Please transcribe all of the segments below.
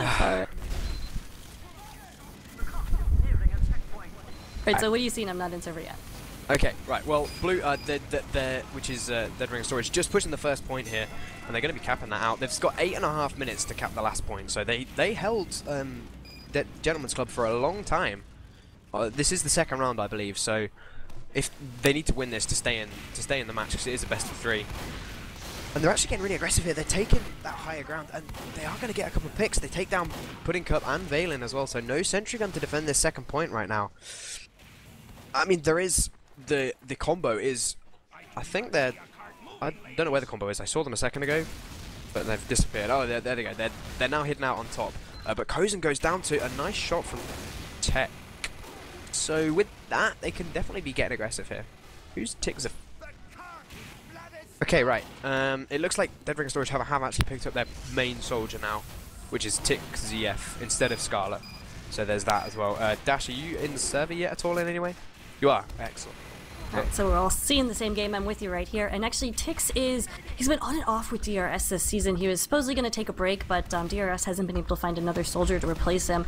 Alright. Right, so what are you seeing? I'm not in server yet. Okay, right. Well, blue, which is Dead Ring of Storage, just pushing the first point here, and they're going to be capping that out. They've got 8.5 minutes to cap the last point, so they held Gentleman's Club for a long time. This is the second round, I believe. So if they need to win this to stay in the match, because it is a best of 3. And they're actually getting really aggressive here. They're taking that higher ground, and they are going to get a couple of picks. They take down Pudding Cup and Valen as well, so no sentry gun to defend this second point right now. I mean, there is the combo is, I think I don't know where the combo is. I saw them a second ago, but they've disappeared. Oh, there they go. They're now hidden out on top. But Kozen goes down to a nice shot from Tech. So with that, they can definitely be getting aggressive here. Who's Tigz? Okay, right. It looks like Dead Ring of Storage have actually picked up their main soldier now, which is Tftv instead of Scarlet. So there's that as well. Dash, are you in the server yet at all in any way? You are. Excellent. Alright, so we're all seeing the same game. I'm with you right here. And actually, Tix he's been on and off with DRS this season. He was supposedly going to take a break, but DRS hasn't been able to find another soldier to replace him.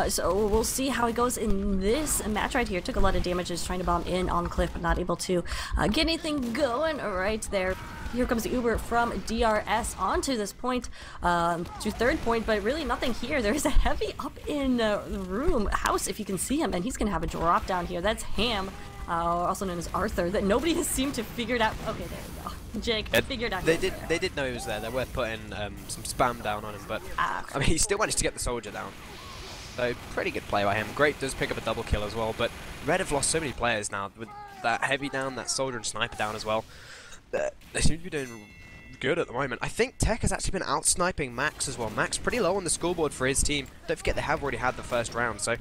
So we'll see how he goes in this match right here. Took a lot of damage just trying to bomb in on Cliff, but not able to get anything going right there. Here comes the Uber from DRS onto this point, to third point, but really nothing here. There's a heavy up in the room, house if you can see him, and he's going to have a drop down here. That's Ham. Also known as Arthur, that nobody has seemed to figured out. Okay, there we go. Jake figured out. They did know he was there. They're worth putting some spam down on him, but I mean, he still managed to get the soldier down. So pretty good play by him. Great, does pick up a double kill as well. But Red have lost so many players now with that heavy down, that soldier and sniper down as well. They seem to be doing good at the moment. I think Tech has actually been out sniping Max as well. Max pretty low on the scoreboard for his team. Don't forget they have already had the first round. So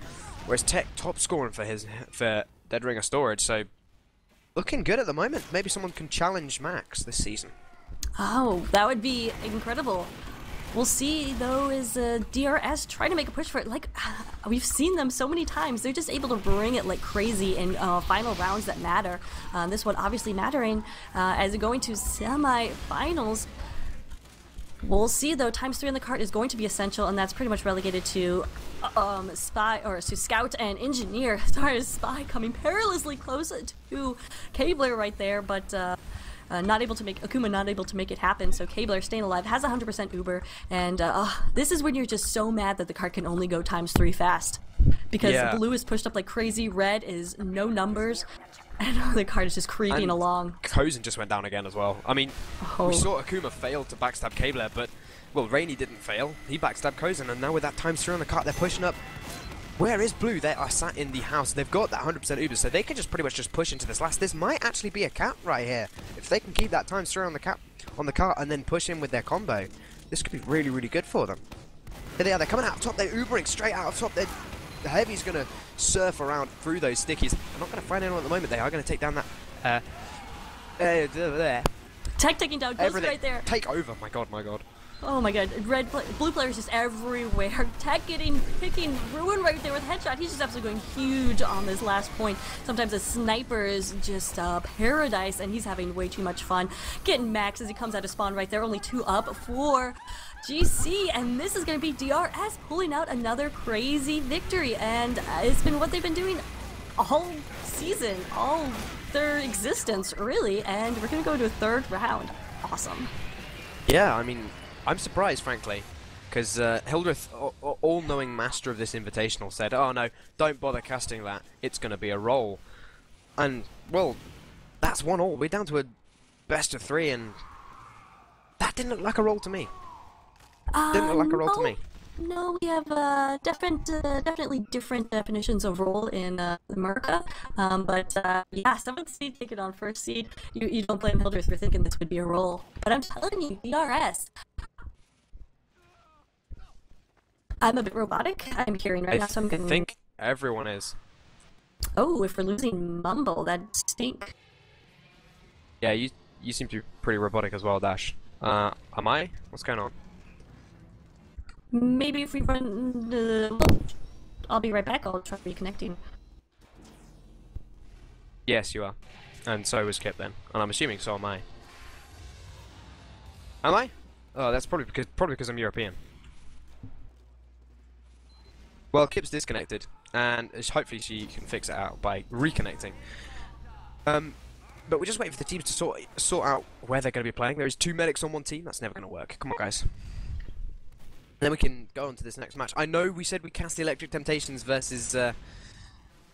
whereas Tech top scoring for Dead Ring of Storage, so looking good at the moment. Maybe someone can challenge Max this season. Oh, that would be incredible. We'll see, though, is DRS trying to make a push for it. Like, we've seen them so many times. They're just able to bring it like crazy in final rounds that matter. This one obviously mattering as going to semi-finals. We'll see, though. ×3 on the card is going to be essential, and that's pretty much relegated to Scout and Engineer. Sorry, Spy coming perilously close to Cabler right there, but Akuma not able to make it happen. So Cabler staying alive, has 100% Uber, and this is when you're just so mad that the card can only go ×3 fast, because blue is pushed up like crazy, red is no numbers. And the card is just creeping along. Kozen just went down again as well. I mean, we saw Akuma fail to backstab Cabler, but, well, Rainy didn't fail. He backstabbed Kozen, and now with that ×3 on the cart, they're pushing up. Where is blue? They are sat in the house. They've got that 100% Uber, so they can just pretty much just push into this last. This might actually be a cap right here. If they can keep that ×3 on the cart and then push in with their combo, this could be really, really good for them. Here they are. They're coming out of top. They're Ubering straight out of top. The Heavy's going to surf around through those stickies. They're not going to find anyone at the moment. They are going to take down that... Tech taking down Ghost right there. Take over. My god, my god. Oh my god. Blue players just everywhere. Tech picking Ruin right there with headshot. He's just absolutely going huge on this last point. Sometimes a sniper is just paradise, and he's having way too much fun. Getting Max as he comes out of spawn right there. Only 2 up for GC, and this is going to be DRS pulling out another crazy victory, and it's been what they've been doing all season, all their existence, really, and we're going to go to a 3rd round. Awesome. Yeah, I mean, I'm surprised, frankly, because Hildreth, all-knowing master of this Invitational, said, oh no, don't bother casting that, it's going to be a roll. And, well, that's 1-all. We're down to a best of 3, and that didn't look like a roll to me. Didn't look like a roll to me. No, we have definitely different definitions of roll in America. But yeah, 7th seed taking on 1st seed. You don't blame Hildreth for thinking this would be a roll. But I'm telling you, DRS. I'm a bit robotic. I'm hearing right now, so I'm going to think everyone is. Oh, if we're losing Mumble, that'd stink. Yeah, you seem to be pretty robotic as well, Dash. Am I? What's going on? Maybe if we run I'll be right back. I'll try reconnecting. Yes, you are. And so was Kip then. And I'm assuming so am I. Am I? Oh, that's probably because I'm European. Well, Kip's disconnected, and hopefully she can fix it out by reconnecting. But we're just waiting for the teams to sort out where they're going to be playing. There is 2 medics on one team. That's never going to work. Come on, guys. And then we can go on to this next match. I know we said we cast the Electric Temptations versus the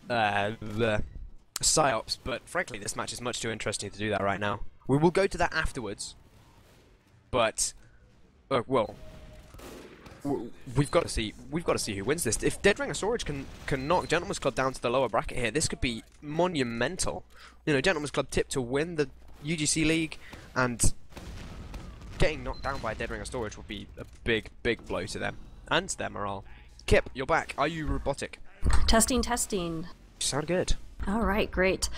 Psyops, but frankly, this match is much too interesting to do that right now. We will go to that afterwards. But, well, we've got to see who wins this. If Dead Ring of Storage can knock Gentleman's Club down to the lower bracket here, this could be monumental. You know, Gentleman's Club tipped to win the UGC League, and getting knocked down by Dead Ring of Storage would be a big blow to them and to their morale. Kip, you're back. Are you robotic? Testing, testing. You sound good. All right, great.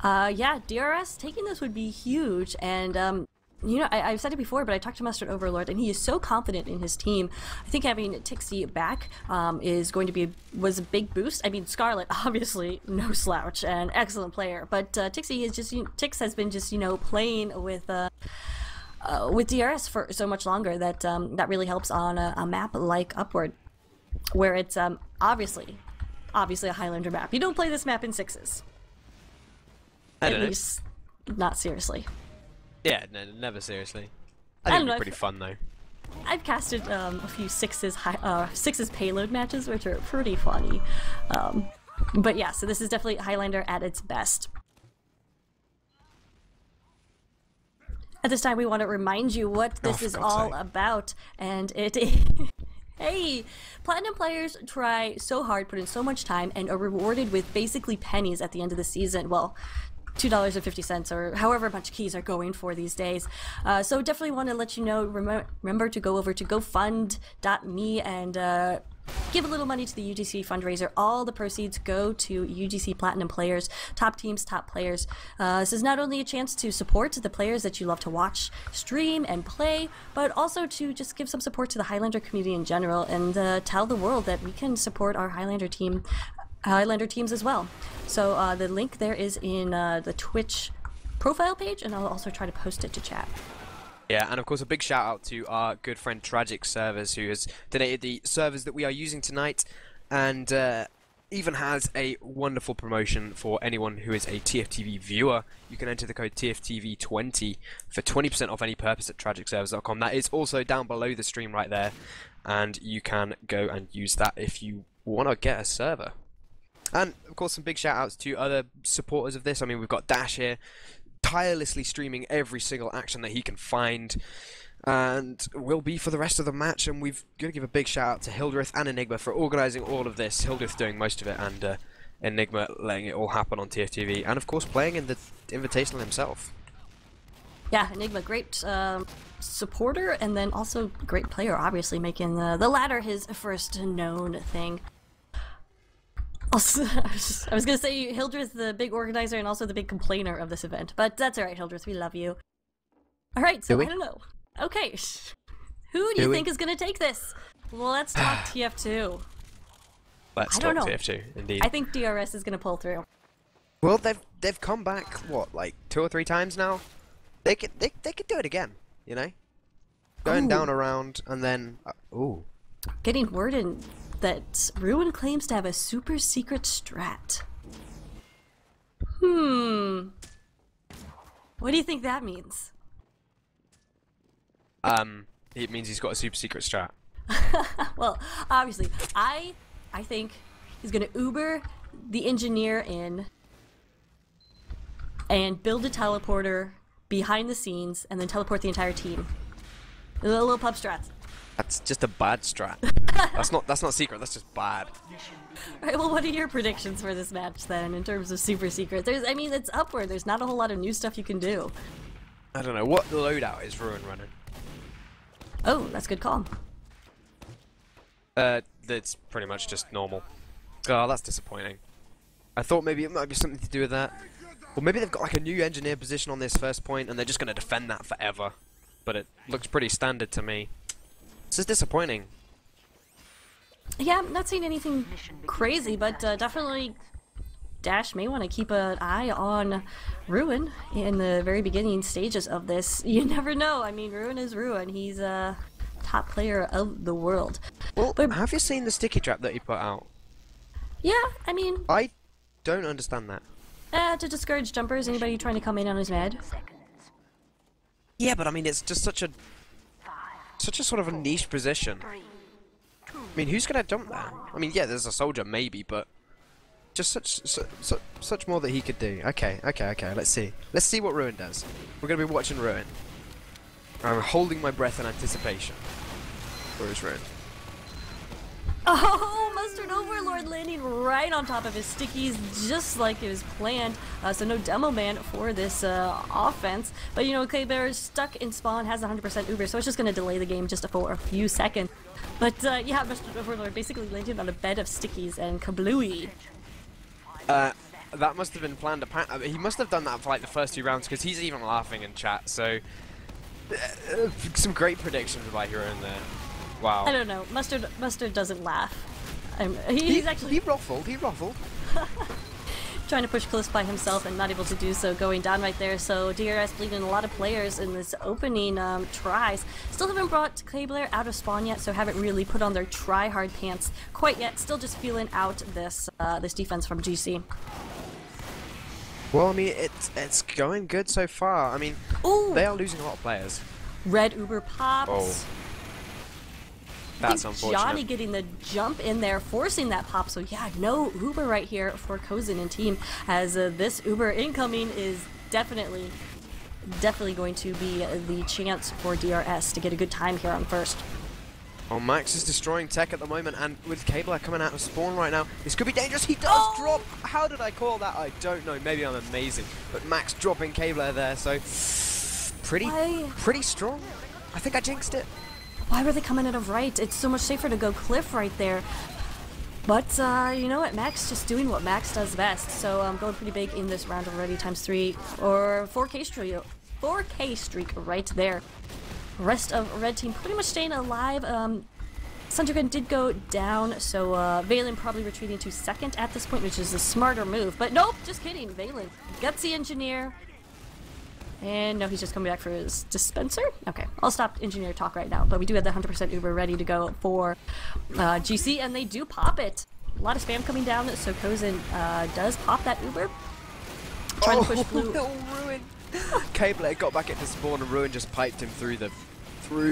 Yeah, DRS taking this would be huge, and you know, I've said it before, but I talked to Mustard Overlord, and he is so confident in his team. I think having Tixi back was a big boost. I mean, Scarlet, obviously, no slouch, and excellent player, but Tix has been just, you know, playing with DRS for so much longer that that really helps on a map like Upward, where it's obviously a Highlander map. You don't play this map in sixes. At least, not seriously. Yeah, no, never seriously. I think it'd be pretty fun though. I've casted a few sixes payload matches, which are pretty funny. But yeah, so this is definitely Highlander at its best. At this time, we want to remind you what this is all about, and it hey, Platinum players try so hard, put in so much time, and are rewarded with basically pennies at the end of the season. Well, $2.50 or however much keys are going for these days. So definitely want to let you know, remember to go over to gofund.me and give a little money to the UGC fundraiser. All the proceeds go to UGC Platinum players, top teams, top players. This is not only a chance to support the players that you love to watch, stream, and play, but also to just give some support to the Highlander community in general and tell the world that we can support our Highlander teams as well. So the link there is in the Twitch profile page, and I'll also try to post it to chat. Yeah, and of course a big shout out to our good friend Tragic Servers, who has donated the servers that we are using tonight, and even has a wonderful promotion for anyone who is a TFTV viewer. You can enter the code TFTV20 for 20% off any purpose at tragicservers.com. That is also down below the stream right there, and you can go and use that if you want to get a server. And of course some big shout outs to other supporters of this. I mean, we've got Dash here, tirelessly streaming every single action that he can find, and will be for the rest of the match. And we've got to give a big shout out to Hildreth and Enigma for organising all of this. Hildreth doing most of it, and Enigma letting it all happen on TFTV, and of course playing in the Invitational himself. Yeah, Enigma, great supporter, and then also great player, obviously making the latter his first known thing. Also, I was going to say Hildreth, the big organizer and also the big complainer of this event, but that's alright, Hildreth, we love you. Alright, so I don't know. Okay, who do you think is going to take this? Well, let's talk TF2. Let's talk TF2, indeed. I think DRS is going to pull through. Well, they've come back, what, like 2 or 3 times now? They could do it again, you know? Going down around, and then... ooh. Getting word in that Ruin claims to have a super secret strat. What do you think that means? It means he's got a super secret strat. Well, obviously, I think he's gonna Uber the engineer in and build a teleporter behind the scenes and then teleport the entire team. A little pub strats. That's just a bad strat. That's not secret. That's just bad. Alright, well, what are your predictions for this match then, in terms of super secret? I mean, it's Upward. There's not a whole lot of new stuff you can do. I don't know what loadout is Ruin running. Oh, that's a good call. It's pretty much just normal. Oh, that's disappointing. I thought maybe it might be something to do with that. Or maybe they've got like a new engineer position on this first point and they're just going to defend that forever. But it looks pretty standard to me. This is disappointing. Yeah, I'm not seeing anything crazy, but definitely Dash may want to keep an eye on Ruin in the very beginning stages of this. You never know. I mean, Ruin is Ruin. He's top player of the world. Well, But have you seen the sticky trap that he put out? yeah, I mean, I don't understand that. to discourage jumpers, anybody trying to come in on his med. Yeah, but I mean, it's just such a sort of a niche position. I mean, who's gonna jump there? I mean, yeah, there's a soldier maybe, but just such more that he could do. Okay. Let's see what Ruin does. We're gonna be watching Ruin. I'm holding my breath in anticipation. Where is Ruin? Oh, Mustard Overlord landing right on top of his stickies, just like it was planned. So no demo man for this offense. But you know, K-Bear is stuck in spawn, has 100% Uber, so it's just going to delay the game just for a few seconds. But yeah, Mustard Overlord basically landed on a bed of stickies and kablooey. That must have been planned. He must have done that for like the first 2 rounds because he's even laughing in chat. So some great predictions by Ruin there. Wow. I don't know. Mustard doesn't laugh. He's actually... He ruffled. trying to push cliffs by himself and not able to do so, going down right there. So DRS bleeding a lot of players in this opening tries. Still haven't brought K-Blair out of spawn yet, so haven't really put on their try-hard pants quite yet. Still just feeling out this this defense from GC. Well, I mean, it's going good so far. I mean, Ooh. They are losing a lot of players. Red Uber pops. Oh. That's unfortunate. Johnny getting the jump in there, forcing that pop. So yeah, no Uber right here for Kozin and team, as this Uber incoming is definitely going to be the chance for DRS to get a good time here on first. Oh, Max is destroying tech at the moment, and with K-Blair coming out of spawn right now, this could be dangerous. He does drop. How did I call that? I don't know. Maybe I'm amazing, but Max dropping K-Blair there, so pretty strong. I think I jinxed it. Why were they coming out of right? It's so much safer to go cliff right there. But, you know what? Max just doing what Max does best. So I'm going pretty big in this round already, ×3 or 4K streak right there. Rest of red team pretty much staying alive. Sundergun did go down, so Valen probably retreating to second at this point, which is a smarter move. But nope, just kidding. Valen, gutsy engineer. And no, he's just coming back for his dispenser. Okay, I'll stop engineer talk right now. But we do have the 100% Uber ready to go for GC, and they do pop it. A lot of spam coming down, so Kozin does pop that Uber. Trying to push blue. No, Ruin. K-Blair got back into spawn, and Ruin just piped him through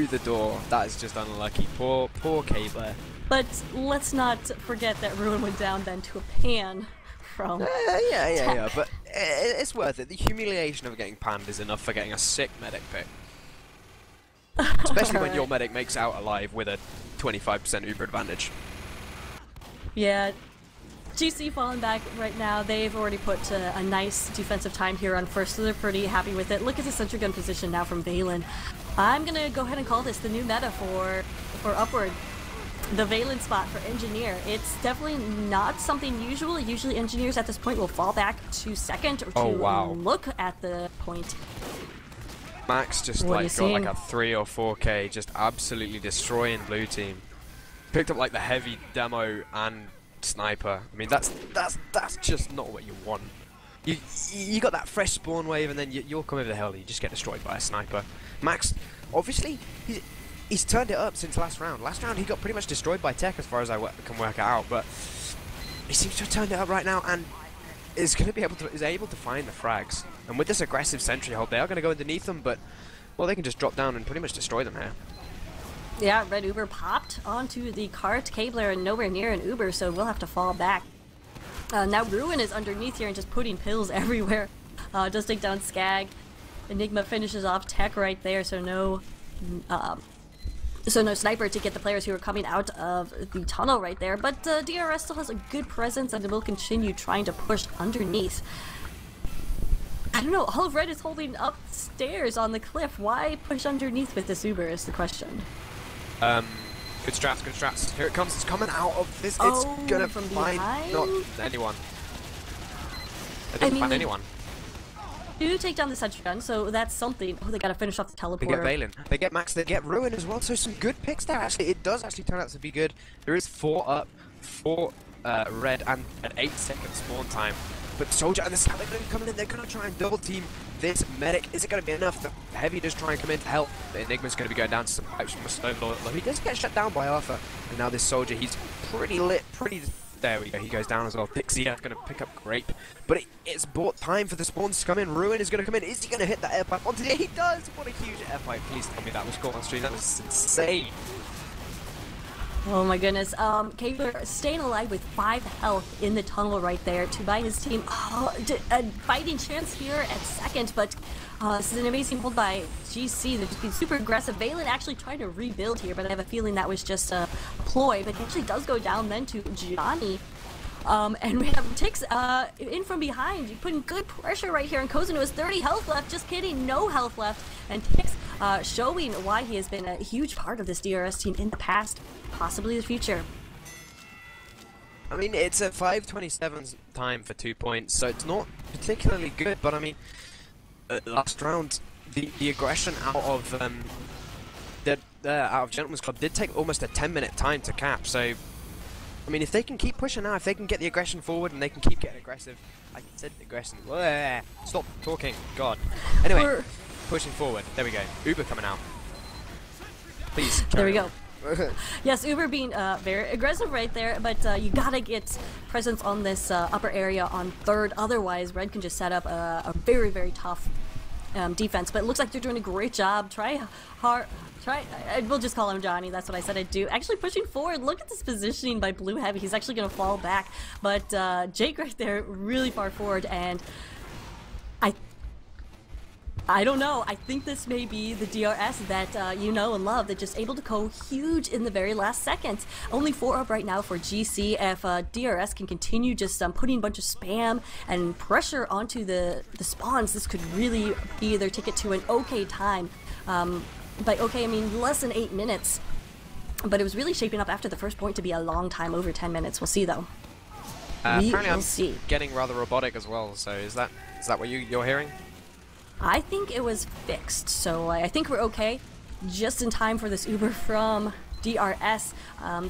the door. That is just unlucky. Poor K-Blair. But let's not forget that Ruin went down then to a pan from. Yeah. But it's worth it. The humiliation of getting panned is enough for getting a sick medic pick. Especially when your medic makes out alive with a 25% Uber advantage. Yeah. GC falling back right now. They've already put a nice defensive time here on first, so they're pretty happy with it. Look at the sentry gun position now from Valen. I'm gonna go ahead and call this the new meta for Upward. The Valen spot for engineer. It's definitely not something usual. Usually engineers at this point will fall back to second or to look at the point. Max just got like a 3 or 4K, just absolutely destroying blue team. Picked up like the heavy demo and sniper. I mean, that's just not what you want. You got that fresh spawn wave, and then you'll come over the hill and you just get destroyed by a sniper. Max, obviously, he's turned it up since last round. Last round he got pretty much destroyed by tech, as far as I can work it out. But he seems to have turned it up right now, and is able to find the frags. And with this aggressive sentry hold, they are going to go underneath them, but well, they can just drop down and pretty much destroy them here. Yeah, red Uber popped onto the cart. K-Blair nowhere near an Uber, so we'll have to fall back. Now Ruin is underneath here and just putting pills everywhere. Does take down Skag. Enigma finishes off tech right there, so no sniper to get the players who are coming out of the tunnel right there. But DRS still has a good presence and will continue trying to push underneath. I don't know, all of red is holding upstairs on the cliff. Why push underneath with this Uber is the question. Good strats. Here it comes. It's coming out of this. Oh, it's gonna from find behind? not anyone. It doesn't find anyone. Do take down the sentry gun, so that's something. Oh, they gotta finish off the teleporter. They get Valen. They get Max. They get Ruin as well. So some good picks there. Actually, it does actually turn out to be good. There is 4 up, 4 Red and an 8-second spawn time. But Soldier and the Scout, they're going to be coming in, they're going to try and double team this medic. Is it going to be enough? The Heavy does try and come in to help. The Enigma's going to be going down to some pipes from a Snowlord. He does get shut down by Arthur. And now this Soldier, he's pretty lit, there we go, he goes down as well. Thixia going to pick up Grape. But it's bought time for the spawns to come in. Ruin is going to come in. Is he going to hit that air pipe onto the... He does! What a huge air pipe. Please tell me that was caught on stream. That was insane. Oh my goodness, Kabler staying alive with 5 health in the tunnel right there to buy his team a fighting chance here at second, but this is an amazing hold by GC. They're just being super aggressive. Valen actually trying to rebuild here, but I have a feeling that was just a ploy, but he actually does go down then to Johnny. And we have Tix in from behind, putting good pressure right here, and Kozin has 30 health left, just kidding, no health left, and Tix showing why he has been a huge part of this DRS team in the past, possibly the future. I mean, it's a 5:27 time for 2 points, so it's not particularly good, but I mean, last round, the aggression out of Gentleman's Club did take almost a 10-minute time to cap, so I mean, if they can keep pushing now, if they can get the aggression forward and they can keep getting aggressive, I said aggression. Stop talking, God. Anyway, pushing forward. There we go. Uber coming out. Please. There we go. Yes, Uber being very aggressive right there, but you gotta get presence on this upper area on third. Otherwise, Red can just set up a very, very tough defense. But it looks like they're doing a great job. We'll just call him Johnny, that's what I said I'd do. Actually pushing forward, look at this positioning by Blue Heavy. He's actually going to fall back, but Jake right there really far forward, and I don't know, I think this may be the DRS that you know and love, that just able to go huge in the very last seconds. Only 4 up right now for GC. If DRS can continue just putting a bunch of spam and pressure onto the spawns, this could really be their ticket to an okay time. By okay, I mean less than 8 minutes, but it was really shaping up after the first point to be a long time, over 10 minutes. We'll see though. Apparently I'm getting rather robotic as well, so is that what you're hearing? I think it was fixed, so I think we're okay. Just in time for this Uber from DRS.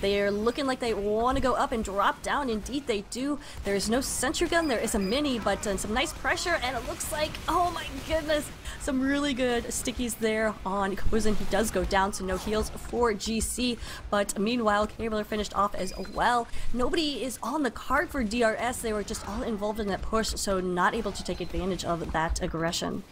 They're looking like they want to go up and drop down. Indeed they do. There's no sentry gun, there is a mini, but some nice pressure, and it looks like, oh my goodness, some really good stickies there on Kozin. He does go down, so no heals for GC, but meanwhile Kabler finished off as well. Nobody is on the card for DRS. They were just all involved in that push, so not able to take advantage of that aggression.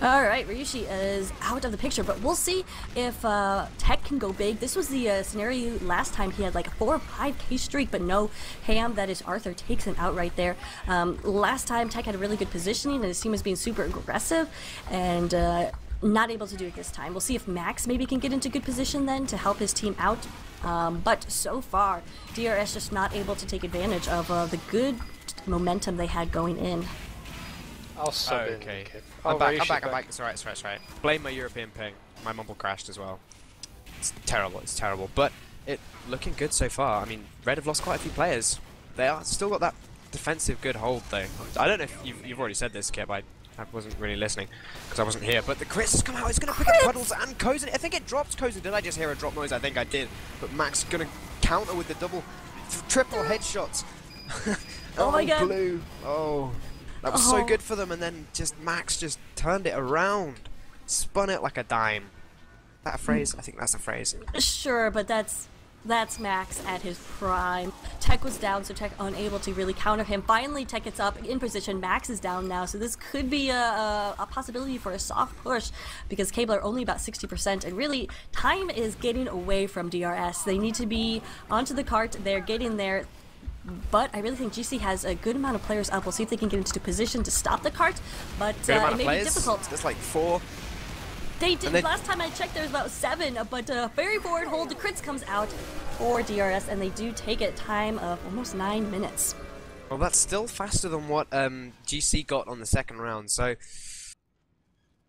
Alright, Ryushi is out of the picture, but we'll see if Tech can go big. This was the scenario last time. He had like a 4 or 5k streak, but no, Ham, that is Arthur, takes him out right there. Last time Tech had a really good positioning and his team was being super aggressive, and not able to do it this time. We'll see if Max maybe can get into good position then to help his team out. But so far, DRS just not able to take advantage of the good momentum they had going in. I'll sub in. Okay. I'm back. It's alright. Blame my European ping. My mumble crashed as well. It's terrible. But it looking good so far. I mean, Red have lost quite a few players. They are still got that defensive good hold though. I don't know if you've already said this, Kip. I wasn't really listening because I wasn't here. But the crits has come out. It's going to pick up Puddles and Kozin. I think it drops Kozin. Did I just hear a drop noise? I think I did. But Max going to counter with the triple headshots. Oh my god. Blue. Oh. That was so good for them, and then Max just turned it around, spun it like a dime. Is that a phrase? I think that's a phrase. Sure, but that's Max at his prime. Tech was down, so Tech unable to really counter him. Finally, Tech gets up in position. Max is down now, so this could be a possibility for a soft push, because Kabler only about 60%, and really, time is getting away from DRS. They need to be onto the cart. They're getting there. But I really think GC has a good amount of players up. We'll see if they can get into position to stop the cart, but it may be difficult. There's like 4. They did. Last time I checked, there was about 7, but very forward hold. The crits comes out for DRS, and they do take a time of almost 9 minutes. Well, that's still faster than what GC got on the second round, so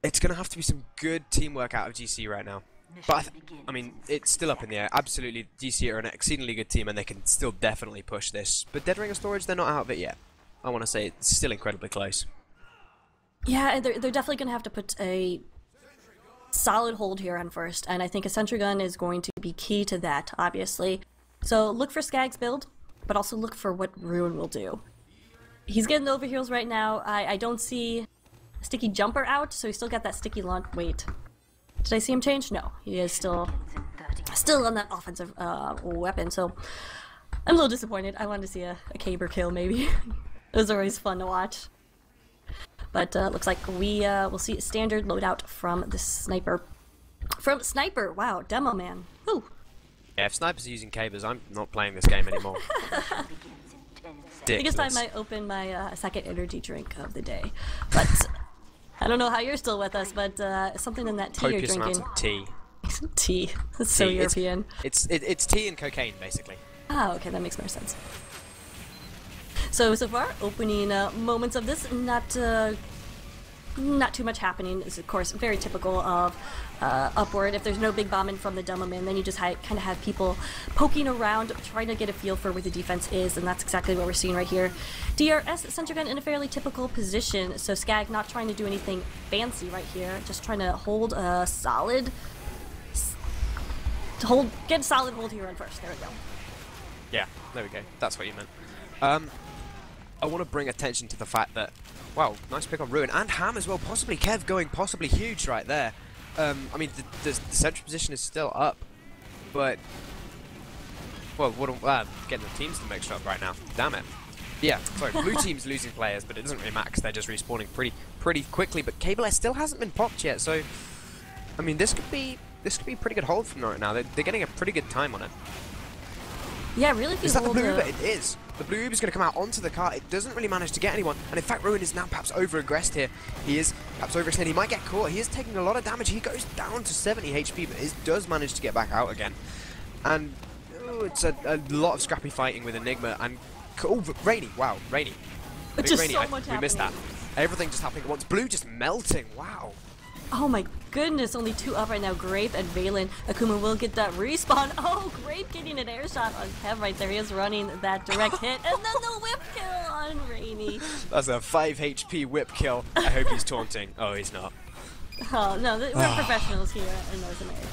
it's going to have to be some good teamwork out of GC right now. But I mean, it's still up in the air. Absolutely, GC are an exceedingly good team, and they can still definitely push this. But Dead Ring of Storage, they're not out of it yet. I want to say it's still incredibly close. Yeah, they're definitely going to have to put a solid hold here on first, and I think a sentry gun is going to be key to that, obviously. So look for Skag's build, but also look for what Ruin will do. He's getting the overheals right now. I don't see a sticky jumper out, so he's still got that sticky launch. Wait, did I see him change? No, he is still on that offensive weapon, so I'm a little disappointed. I wanted to see a caber kill, maybe. It was always fun to watch. But looks like we will see a standard loadout from the sniper. From Sniper! Wow, Demo Man. Woo! Yeah, if Sniper's using cabers, I'm not playing this game anymore. Biggest time I open my second energy drink of the day. But I don't know how you're still with us, but something in that tea Copious you're drinking. amounts of tea. Tea. That's so European. It's tea and cocaine, basically. Ah, okay, that makes more sense. So far, opening moments of this, not too much happening. It's of course very typical of Upward. If there's no big bombing from the demo man, then you just kind of have people poking around, trying to get a feel for where the defense is, and that's exactly what we're seeing right here. DRS sentry gun in a fairly typical position, so Skag not trying to do anything fancy right here, just trying to hold a solid, get a solid hold here on first. There we go. Yeah, there we go. That's what you meant. I want to bring attention to the fact that, wow, nice pick on Ruin and Ham as well. Possibly Kev going possibly huge right there. I mean, the central position is still up, but well, getting the teams to mix up right now. Damn it. Yeah, sorry. Blue team's losing players, but it doesn't really matter because they're just respawning pretty quickly. But Cable S still hasn't been popped yet, so I mean, this could be a pretty good hold from right now. They're getting a pretty good time on it. Yeah, really. Is that the blue Uber? It is. The blue Uber's going to come out onto the car. It doesn't really manage to get anyone. And in fact, Ruin is now perhaps over-aggressed here. He is perhaps over-extended. He might get caught. He is taking a lot of damage. He goes down to 70 HP, but he does manage to get back out again. And it's a lot of scrappy fighting with Enigma. And Rainy. Wow, Rainy. Just Rainy, so much we missed that. Everything just happening at once. Blue just melting. Wow. Oh my goodness, only 2 up right now. Grape and Valen. Akuma will get that respawn. Oh, Grape getting an air shot on Kev right there. He is running that direct hit. And then the whip kill on Rainy. That's a 5 HP whip kill. I hope he's taunting. Oh, he's not. Oh, no, we're professionals here in North America.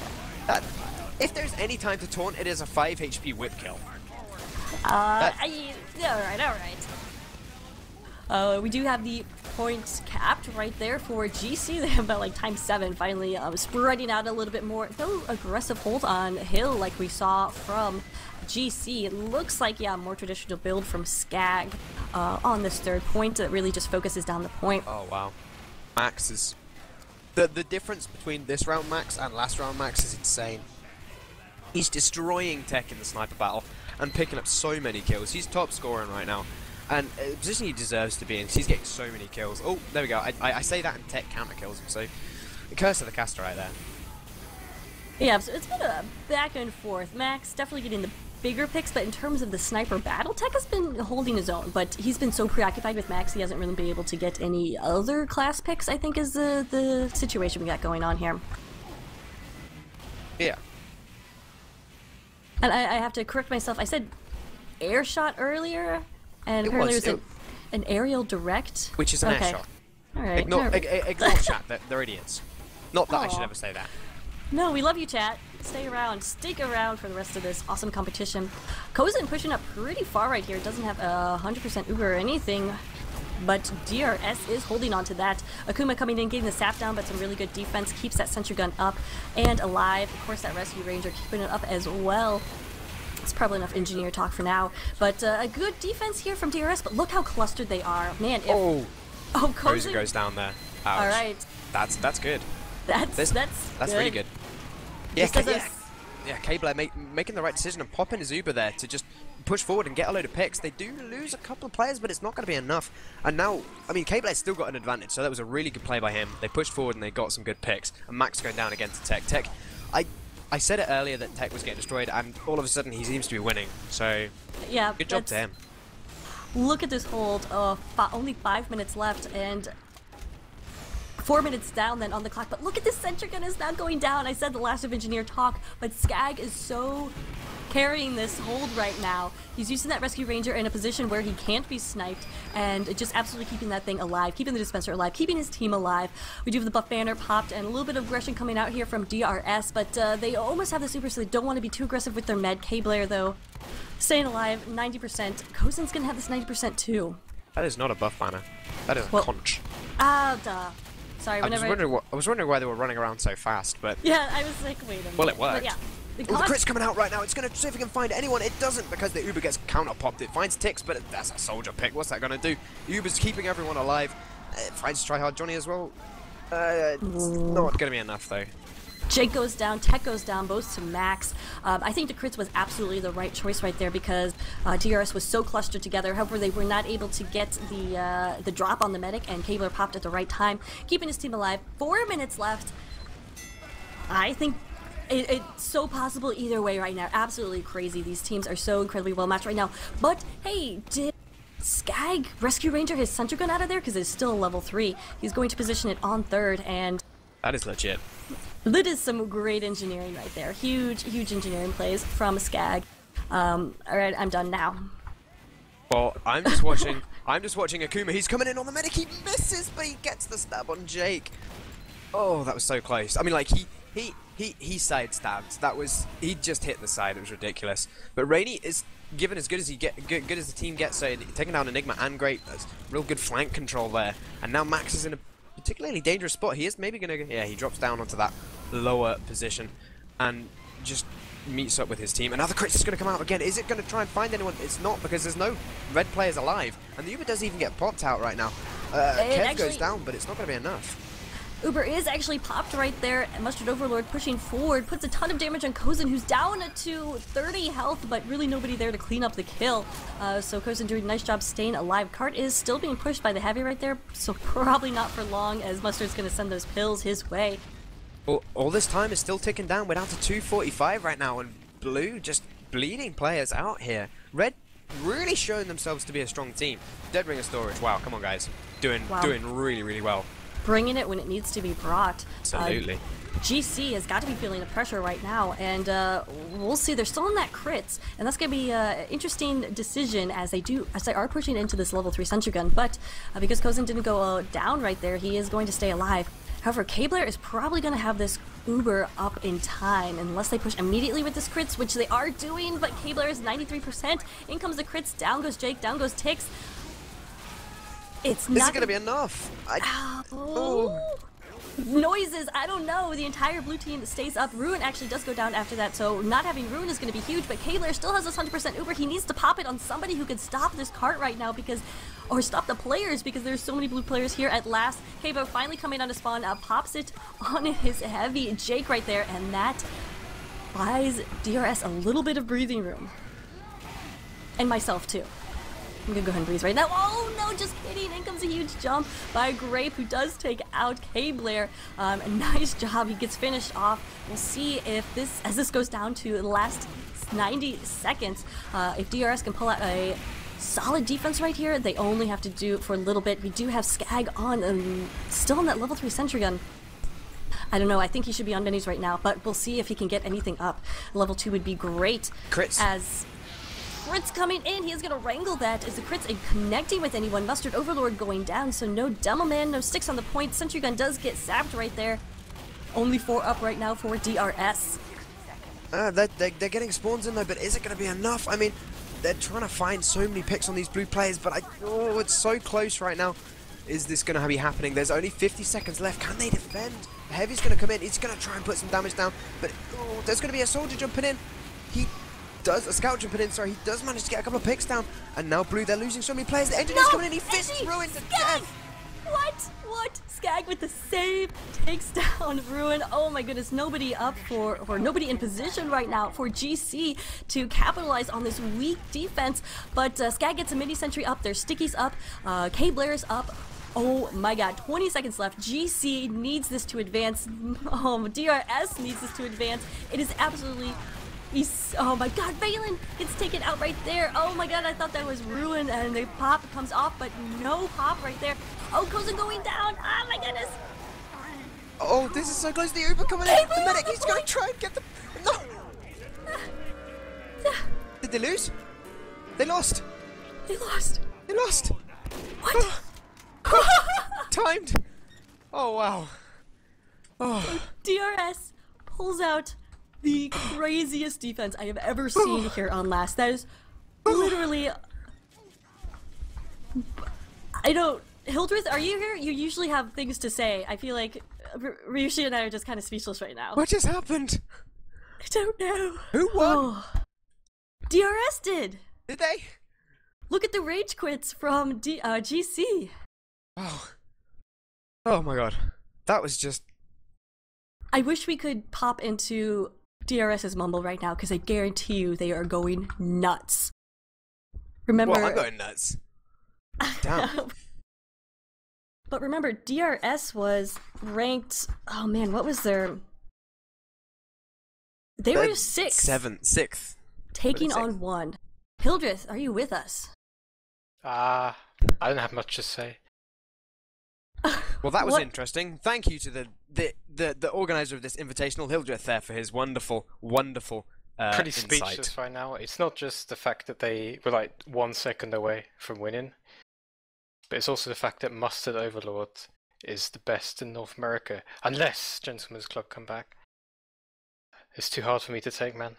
If there's any time to taunt, it is a 5 HP whip kill. Alright. We do have the points capped right there for GC. They have about like ×7 finally spreading out a little bit more. No aggressive hold on Hill like we saw from GC. It looks like, yeah, more traditional build from Skag on this third point that really just focuses down the point. Oh, wow. Max is... The difference between this round Max and last round Max is insane. He's destroying Tech in the sniper battle and picking up so many kills. He's top scoring right now. And a position he deserves to be in. He's getting so many kills. Oh, there we go. I say that and Tech counter kills him. So, the curse of the caster right there. Yeah, so it's been a back and forth. Max definitely getting the bigger picks, but in terms of the sniper battle, Tech has been holding his own. But he's been so preoccupied with Max, he hasn't really been able to get any other class picks, I think is the situation we got going on here. Yeah. And I have to correct myself. I said air shot earlier. And apparently it was an aerial direct. Which is an air shot. Alright. Ignore chat, they're idiots. Not that I should ever say that. No, we love you, chat. Stay around. Stick around for the rest of this awesome competition. Kozin pushing up pretty far right here. Doesn't have 100% Uber or anything. But DRS is holding on to that. Akuma coming in, getting the sap down, but some really good defense. Keeps that sentry gun up and alive. Of course, that rescue ranger keeping it up as well. It's probably enough engineer talk for now, but a good defense here from DRS, but look how clustered they are. Man, if... Kozin goes down there. Ouch. Alright. That's good. That's good. Really good. Yeah, Cable making the right decision and popping his Uber there to just push forward and get a load of picks. They do lose a couple of players, but it's not going to be enough. And now, I mean, Cable still got an advantage, so that was a really good play by him. They pushed forward and they got some good picks. And Max going down against Tech. Tech, I said it earlier that Tech was getting destroyed, and all of a sudden he seems to be winning. So, yeah, good job to him. Look at this hold. Only 5 minutes left, and 4 minutes down then on the clock. But look at this sentry gun is now going down. I said the last of engineer talk, but Skag is so carrying this hold right now. He's using that Rescue Ranger in a position where he can't be sniped, and just absolutely keeping that thing alive, keeping the dispenser alive, keeping his team alive. We do have the buff banner popped, and a little bit of aggression coming out here from DRS, but they almost have the super, so they don't want to be too aggressive with their med. K-Blair, though, staying alive, 90%. Kozen's gonna have this 90% too. That is not a buff banner. That is a conch. Duh. Sorry, whenever I was wondering why they were running around so fast, but... Yeah, I was like, wait a minute. Well, it worked. But yeah. The crit's coming out right now. It's going to see if it can find anyone. It doesn't, because the Uber gets counter-popped. It finds Tix, but that's a soldier pick. What's that going to do? Uber's keeping everyone alive. It finds Try Hard Johnny as well. It's not going to be enough, though. Jake goes down, Tech goes down, both to max. I think the crits was absolutely the right choice right there because DRS was so clustered together. However, they were not able to get the drop on the medic, and K-Blair popped at the right time, keeping his team alive. 4 minutes left. I think it's so possible either way right now. Absolutely crazy. These teams are so incredibly well matched right now. But hey, did Skag Rescue Ranger his sentry gun out of there? Because it's still level 3. He's going to position it on third, and that is legit. That is some great engineering right there. Huge engineering plays from Skag. Alright, I'm done now. Well, I'm just watching Akuma. He's coming in on the medic. He misses, but he gets the stab on Jake. Oh, that was so close. I mean, like, he side stabbed. He just hit the side. It was ridiculous. But Rainy is given as good as good as the team gets. So taking down Enigma and Great. That's real good flank control there. And now Max is in a particularly dangerous spot. He is maybe going to... Yeah, he drops down onto that lower position and just meets up with his team. Another crit is going to come out again. Is it going to try and find anyone? It's not, because there's no red players alive. And the Uber doesn't even get popped out right now. Kev goes down, but it's not going to be enough. Uber is actually popped right there. Mustard Overlord pushing forward, puts a ton of damage on Kozen, who's down to 30 health, but really nobody there to clean up the kill. So Kozen doing a nice job staying alive. Cart is still being pushed by the heavy right there, so probably not for long, as Mustard's going to send those pills his way. Well, all this time is still ticking down. We're down to 245 right now, and Blue just bleeding players out here. Red really showing themselves to be a strong team. Dead Ringer Storage, wow, come on guys. Doing really well. Bringing it when it needs to be brought. Absolutely. GC has got to be feeling the pressure right now, and we'll see. They're still in that crits, and that's going to be an interesting decision as they are pushing into this level 3 sentry gun. But because Kozen didn't go down right there, he is going to stay alive. However, K-Blair is probably going to have this Uber up in time unless they push immediately with this crits, which they are doing. But K-Blair is 93%. In comes the crits. Down goes Jake. Down goes Tix. It's not. This is going to be enough. Noises, I don't know. The entire blue team stays up. Ruin actually does go down after that, so not having Ruin is going to be huge, but K-Blair still has this 100% Uber. He needs to pop it on somebody who can stop this cart right now, or stop the players, because there's so many blue players here at last. K-Blair finally coming on to spawn, pops it on his heavy Jake right there, and that buys DRS a little bit of breathing room. And myself too. I'm gonna go ahead and breathe right now. Oh no, just kidding. In comes a huge jump by Grape, who does take out K-Blair. Nice job. He gets finished off. We'll see if as this goes down to the last 90 seconds, if DRS can pull out a solid defense right here. They only have to do it for a little bit. We do have Skag on, still on that level 3 sentry gun. I don't know. I think he should be on minis right now, but we'll see if he can get anything up. Level 2 would be great. Crits. As crits coming in, he is going to wrangle that. Is the crits connecting with anyone? Mustard Overlord going down, so no Demo Man, no sticks on the point. Sentry gun does get zapped right there. Only 4 up right now for DRS. They're getting spawns in though, but is it going to be enough? I mean, they're trying to find so many picks on these blue players, but it's so close right now. Is this going to be happening? There's only 50 seconds left. Can they defend? The Heavy's going to come in. He's going to try and put some damage down, but there's going to be a soldier jumping in. A scout jumping in, sorry. He does manage to get a couple of picks down, and now Blue, they're losing so many players. The engineer's coming in. He fists Ruin to death. What? Skag with the save takes down Ruin. Oh my goodness, nobody up or nobody in position right now for GC to capitalize on this weak defense. But Skag gets a mini sentry up. There's Sticky's up. K-Blair's up. Oh my god, 20 seconds left. GC needs this to advance. DRS needs this to advance. It is absolutely... oh my god, Valen gets taken out right there. Oh my god, I thought that was Ruin, and the pop comes off, but no pop right there. Oh, Kozen going down. Oh my goodness. Oh, this is so close. The Uber coming in. The medic, he's going to try and get the... No! Did they lose? They lost. They lost. They lost. What? Timed. Oh wow. Oh. DRS pulls out the craziest defense I have ever seen here on Last. That is literally... I don't... Hildreth, are you here? You usually have things to say. I feel like Ryushi and I are just kind of speechless right now. What just happened? I don't know. Who won? Oh. DRS did. Did they? Look at the rage quits from GC. Oh. Oh my god. That was just... I wish we could pop into DRS's mumble right now, because I guarantee you they are going nuts. Remember... Well, I'm going nuts. Damn. But remember, DRS was ranked... Oh man, what was their... They were 6th. Sixth. Taking Sixth. on 1. Hildreth, are you with us? I don't have much to say. Well, that was What? interesting. Thank you to the organizer of this invitational, Hildreth, there, for his wonderful Pretty insight. speechless right now. It's not just the fact that they were like 1 second away from winning, but it's also the fact that Mustard Overlord is the best in North America, unless Gentleman's Club come back. It's too hard for me to take, man.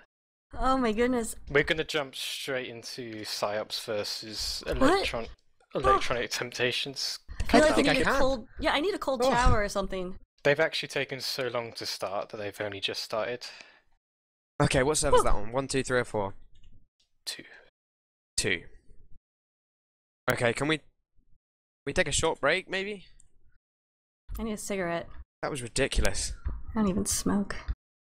Oh my goodness. We're gonna jump straight into Psyops versus What? Electronic Temptations. I feel like I think I need a can. cold... Yeah, I need a cold Oh. shower or something. They've actually taken so long to start that they've only just started. Okay, what server's that on? 1, 2, 3, or 4? 2. 2. Okay, can we take a short break, maybe? I need a cigarette. That was ridiculous. I don't even smoke.